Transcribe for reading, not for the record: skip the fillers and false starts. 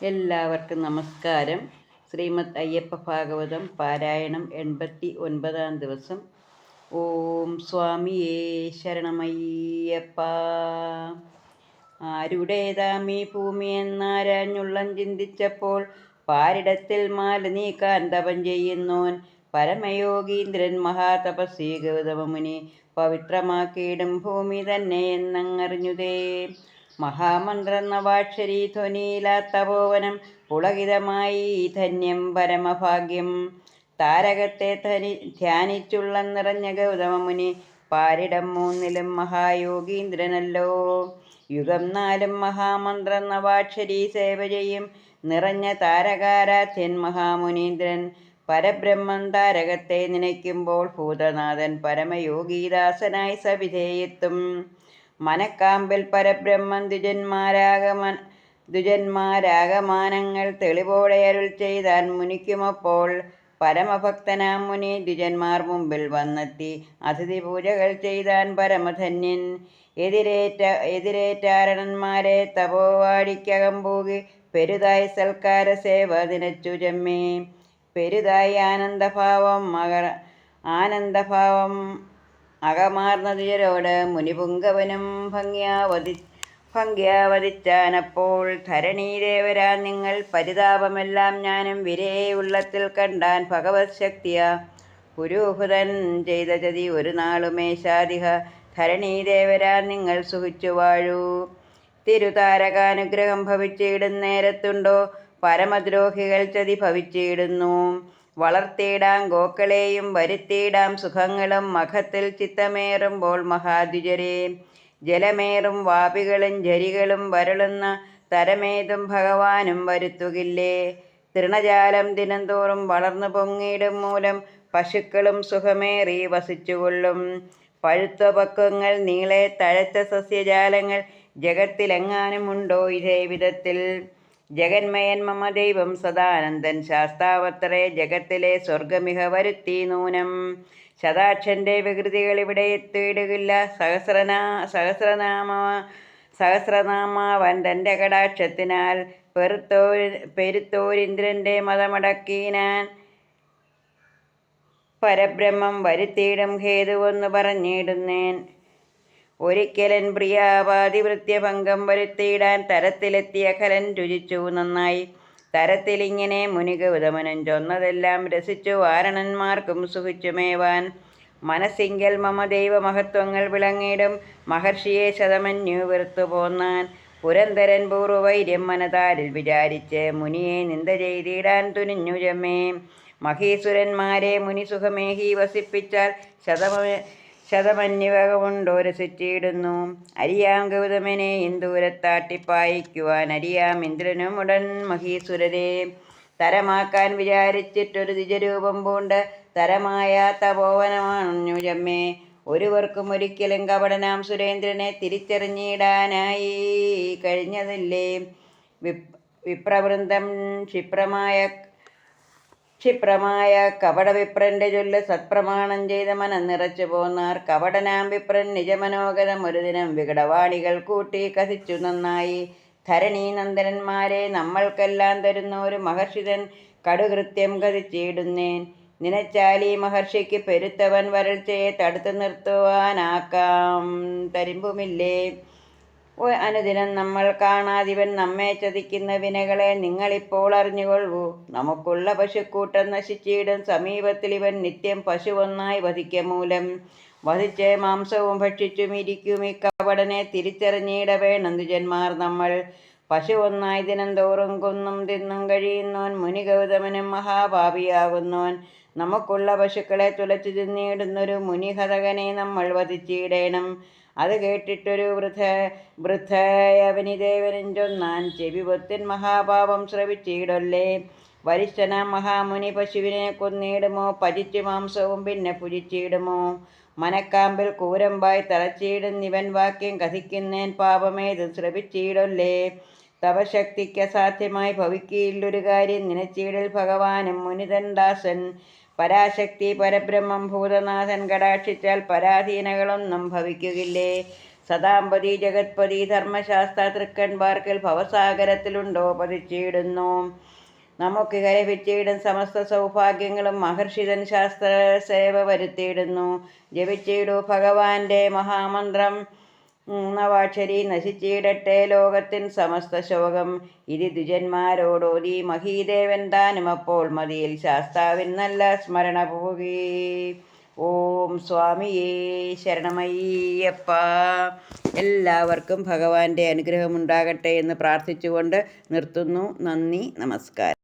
എല്ലാവർക്കും നമസ്കാരം. ശ്രീമദ് അയ്യപ്പ ഭാഗവതം പാരായണം 89-ാം ദിവസം. ഓം സ്വാമിയേ ശരണമയ്യപ്പ. ആരുടേതാമീ ഭൂമി എന്നാരാഞ്ഞുള്ളം ചിന്തിച്ചപ്പോൾ പാരിടത്തിൽ മാല നീക്കാൻ തപം ചെയ്യുന്നോൻ പരമയോഗീന്ദ്രൻ മഹാതപസ്വി ഗൗതമമുനി പവിത്രമാക്കിയിടും ഭൂമി തന്നെ എന്നങ്ങറിഞ്ഞുതേ. മഹാമന്ത്രം നവാക്ഷരീ ധ്വനിയിലാത്തപോവനം പുളകിതമായി ധന്യം പരമഭാഗ്യം. താരകത്തെ ധ്യാനിച്ചുള്ളം നിറഞ്ഞ ഗൗതമമുനി പാരിടം 3-ലും മഹായോഗീന്ദ്രനല്ലോ. യുഗം 4-ഉം മഹാമന്ത്രം നവാക്ഷരീ സേവ ചെയ്യും നിറഞ്ഞ താരകാരാധ്യൻ മഹാമുനീന്ദ്രൻ. പരബ്രഹ്മം താരകത്തെ നനയ്ക്കുമ്പോൾ ഭൂതനാഥൻ പരമയോഗീദാസനായി സവിധേയെത്തും. മനക്കാമ്പിൽ പരബ്രഹ്മം ദ്വിജന്മാരാഗമാനങ്ങൾ തെളിവോടെ അരുൾ ചെയ്താൻ മുനിക്കുമപ്പോൾ. പരമഭക്തനാം മുനി ദ്വിജന്മാർ മുമ്പിൽ വന്നെത്തി പൂജകൾ ചെയ്താൻ പരമധന്യൻ. എതിരേറ്റാരണന്മാരെ തപോവാടിക്കകം പൂകി പെരുതായി സൽക്കാര സേവ ദിനച്ചു ചെമ്മേ. പെരുതായി ആനന്ദഭാവം അകമാർന്ന ദ്വിജരോട് മുനിപുങ്കവനും ഭംഗ്യാവതിച്ചാനപ്പോൾ. ധരണീദേവരാ നിങ്ങൾ പരിതാപമെല്ലാം ഞാനും വിരയെ ഉള്ളത്തിൽ കണ്ടാൻ ഭഗവത് ശക്തിയാ. പുരൂഹുതൻ ചെയ്ത ചതി ഒരു നാളുമേശാദിഹ ധരണീദേവരാ നിങ്ങൾ സുഖിച്ചു വാഴൂ. തിരുതാരകാനുഗ്രഹം ഭവിച്ചിടും നേരത്തുണ്ടോ പരമദ്രോഹികൾ ചതി ഭവിച്ചിടുന്നു. വളർത്തിയിടാം ഗോക്കളെയും വരുത്തിയിടാം സുഖങ്ങളും മഖത്തിൽ ചിത്തമേറുമ്പോൾ മഹാദ്വിജരെ. ജലമേറും വാപികളും ജരികളും വരളുന്ന തരമേതും ഭഗവാനും വരുത്തുകില്ലേ. തൃണജാലം ദിനംതോറും വളർന്നു പൊങ്ങിയിടും മൂലം പശുക്കളും സുഖമേറി വസിച്ചുകൊള്ളും. പഴുത്ത പക്വങ്ങൾ നീളെ തഴച്ച സസ്യജാലങ്ങൾ ജഗത്തിലെങ്ങാനുമുണ്ടോ ഇതേ വിധത്തിൽ. ജഗന്മയൻ മമ ദൈവം സദാനന്ദൻ ശാസ്താവത്രേ ജഗത്തിലെ സ്വർഗമിഹ വരുത്തി നൂനം. ശതാക്ഷന്റെ വികൃതികൾ ഇവിടെ എത്തിയിടുകില്ല. സഹസ്രനാമാവൻ തൻ്റെ കടാക്ഷത്തിനാൽ പെരുത്തോരിന്ദ്രന്റെ മതമടക്കിനാൻ. പരബ്രഹ്മം വരുത്തിയിടും ഹേതുവെന്ന് പറഞ്ഞിടുന്നേൻ. ഒരിക്കലൻ പ്രിയാപാതിവൃത്യഭംഗം വരുത്തിയിടാൻ തരത്തിലെത്തിയ ഖലൻ രുചിച്ചു നന്നായി. തരത്തിലിങ്ങനെ മുനി ഗൗതമനും ചൊന്നതെല്ലാം രസിച്ചു വാരണന്മാർക്കും സുഖിച്ചുമേവാൻ. മനസ്സിങ്കൽ മമ ദൈവമഹത്വങ്ങൾ വിളങ്ങിടും മഹർഷിയെ ശതമന്യു വെറുത്തു പോന്നാൻ. പുരന്തരൻ പൂർവ്വവൈര്യം മനതാരിൽ വിചാരിച്ച് മുനിയെ നിന്ദ ചെയ്തിടാൻ തുനിഞ്ഞു ചെമ്മേ. മഹീസുരന്മാരെ മുനി സുഖമേഹി വസിപ്പിച്ചാൽ ശതമന്യവകമുണ്ടോ രസിച്ചിടുന്നു. അരിയാം ഗൗതമനെ ഇന്ദൂരത്താട്ടിപ്പായിക്കുവാൻ അരിയാം ഇന്ദ്രനും ഉടൻ മഹീസുരരെ. തരമാക്കാൻ വിചാരിച്ചിട്ടൊരു ദ്വിജരൂപം പൂണ്ട് തരമായ തപോവനമാണു ചെമ്മേ. ഒരുവർക്കും ഒരിക്കലും കപടനാം സുരേന്ദ്രനെ തിരിച്ചറിഞ്ഞിടാനായി കഴിഞ്ഞതില്ലേ. വിപ്രവൃന്ദം ക്ഷിപ്രമായ കപടവിപ്രന്റെ ചൊല്ല് സത്പ്രമാണം ചെയ്ത് മനം നിറച്ചു പോന്നാർ. കപടനാം വിപ്രൻ നിജമനോഗതം ഒരു ദിനം വികടവാണികൾ കൂട്ടി കഥിച്ചു നന്നായി. ധരണീനന്ദനന്മാരെ നമ്മൾക്കെല്ലാം തരുന്ന ഒരു മഹർഷിതൻ കടുകൃത്യം കഥിച്ചിടുന്നേൻ. നിനച്ചാലീ മഹർഷിക്ക് പെരുത്തവൻ വരൾച്ചയെ തടുത്തു നിർത്തുവാനാക്കാം തരിമ്പുമില്ലേ. അനുദിനം നമ്മൾ കാണാതിവൻ നമ്മെ ചതിക്കുന്ന വിനകളെ നിങ്ങളിപ്പോൾ അറിഞ്ഞുകൊള്ളൂ. നമുക്കുള്ള പശുക്കൂട്ടം നശിച്ചിടും സമീപത്തിൽ ഇവൻ നിത്യം പശുവൊന്നായി വധിക്കമൂലം. വധിച്ച് മാംസവും ഭക്ഷിച്ചും ഇരിക്കും ഇക്കപടനെ തിരിച്ചറിഞ്ഞിടവേണം ദ്വിജന്മാർ നമ്മൾ. പശുവൊന്നായി ദിനംതോറും കൊന്നും തിന്നും കഴിയുന്നോൻ മുനി ഗൗതമനും മഹാപാപിയാകുന്നോൻ. നമുക്കുള്ള പശുക്കളെ തുലച്ചു തിന്നിടുന്നൊരു മുനിഹതകനെ നമ്മൾ വധിച്ചിടേണം. അത് കേട്ടിട്ടൊരു വൃദ്ധയവനിദേവനും ചൊന്നാൻ. ചെവി പൊത്തിൻ മഹാപാപം ശ്രവിച്ചിടൊല്ലേ. വരിഷ്ഠനാം മഹാമുനി പശുവിനെ കൊന്നിടുമോ ഭജിച്ചു മാംസവും പിന്നെ പുജിച്ചിടുമോ. മനക്കാമ്പിൽ കൂരമ്പായി തറച്ചിടുന്നിവൻ വാക്യം കഥിക്കുന്നേൻ പാപമേതും ശ്രവിച്ചിടൊല്ലേ. തപശക്തിക്ക് അസാധ്യമായി ഭവിക്കയില്ലൊരു കാര്യം നിനച്ചിടിൽ ഭഗവാനും മുനിതൻ ദാസൻ. പരാശക്തി പരബ്രഹ്മം ഭൂതനാഥൻ കടാക്ഷിച്ചാൽ പരാധീനകളൊന്നും ഭവിക്കുകയില്ലേ. സദാമ്പതി ജഗത്പതി ധർമ്മശാസ്ത്ര തൃക്കൺ പാർക്കൽ ഭവസാഗരത്തിലുണ്ടോ പതിച്ചിടുന്നു. നമുക്ക് ലഭിച്ചിടും സമസ്ത സൗഭാഗ്യങ്ങളും മഹർഷിതൻ ശാസ്ത്ര സേവ വരുത്തിയിടുന്നു. ജപിച്ചിടു ഭഗവാന്റെ മഹാമന്ത്രം നവാക്ഷരി നശിച്ചിടട്ടെ ലോകത്തിൻ സമസ്ത ശോകം. ഇത് ദ്വിജന്മാരോടോതി മഹീദേവൻ താനുമപ്പോൾ മതിയിൽ ശാസ്താവിൻ നല്ല സ്മരണ പോകി. ഓം സ്വാമിയേ ശരണമയ്യപ്പ. എല്ലാവർക്കും ഭഗവാന്റെ അനുഗ്രഹമുണ്ടാകട്ടെ എന്ന് പ്രാർത്ഥിച്ചുകൊണ്ട് നിർത്തുന്നു. നന്ദി, നമസ്കാരം.